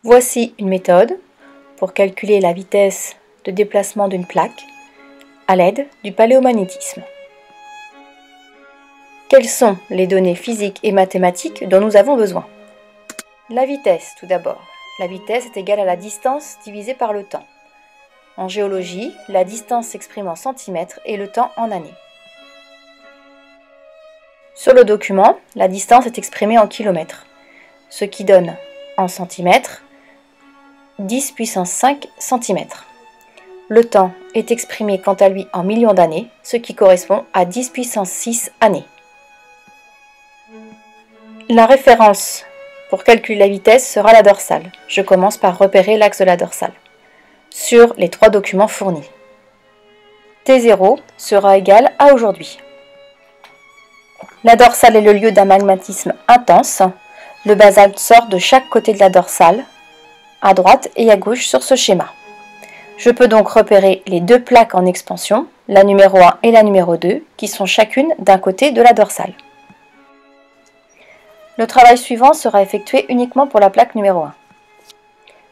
Voici une méthode pour calculer la vitesse de déplacement d'une plaque à l'aide du paléomagnétisme. Quelles sont les données physiques et mathématiques dont nous avons besoin? La vitesse, tout d'abord. La vitesse est égale à la distance divisée par le temps. En géologie, la distance s'exprime en centimètres et le temps en années. Sur le document, la distance est exprimée en kilomètres, ce qui donne en centimètres 10 puissance 5 cm. Le temps est exprimé quant à lui en millions d'années, ce qui correspond à 10 puissance 6 années. La référence pour calculer la vitesse sera la dorsale. Je commence par repérer l'axe de la dorsale sur les 3 documents fournis. T0 sera égal à aujourd'hui. La dorsale est le lieu d'un magmatisme intense. Le basalte sort de chaque côté de la dorsale, à droite et à gauche sur ce schéma. Je peux donc repérer les 2 plaques en expansion, la numéro 1 et la numéro 2, qui sont chacune d'un côté de la dorsale. Le travail suivant sera effectué uniquement pour la plaque numéro 1.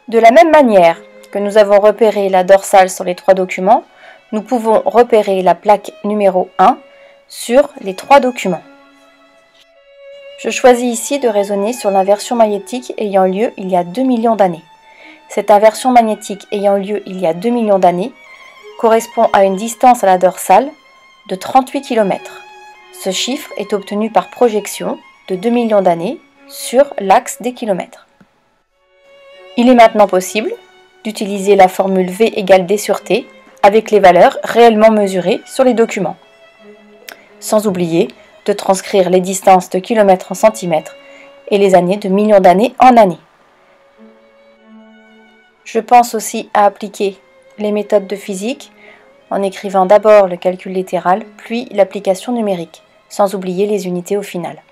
De la même manière que nous avons repéré la dorsale sur les 3 documents, nous pouvons repérer la plaque numéro 1 sur les 3 documents. Je choisis ici de raisonner sur l'inversion magnétique ayant lieu il y a 2 millions d'années. Cette inversion magnétique ayant lieu il y a 2 millions d'années correspond à une distance à la dorsale de 38 km. Ce chiffre est obtenu par projection de 2 millions d'années sur l'axe des kilomètres. Il est maintenant possible d'utiliser la formule V égale D sur T avec les valeurs réellement mesurées sur les documents, sans oublier de transcrire les distances de kilomètres en centimètres et les années de millions d'années en années. Je pense aussi à appliquer les méthodes de physique en écrivant d'abord le calcul littéral, puis l'application numérique, sans oublier les unités au final.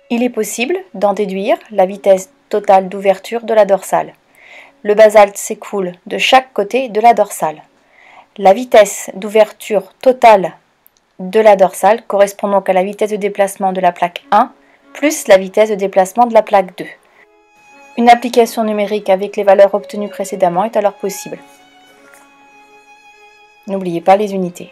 Il est possible d'en déduire la vitesse totale d'ouverture de la dorsale. Le basalte s'écoule de chaque côté de la dorsale. La vitesse d'ouverture totale de la dorsale correspond donc à la vitesse de déplacement de la plaque 1 plus la vitesse de déplacement de la plaque 2. Une application numérique avec les valeurs obtenues précédemment est alors possible. N'oubliez pas les unités.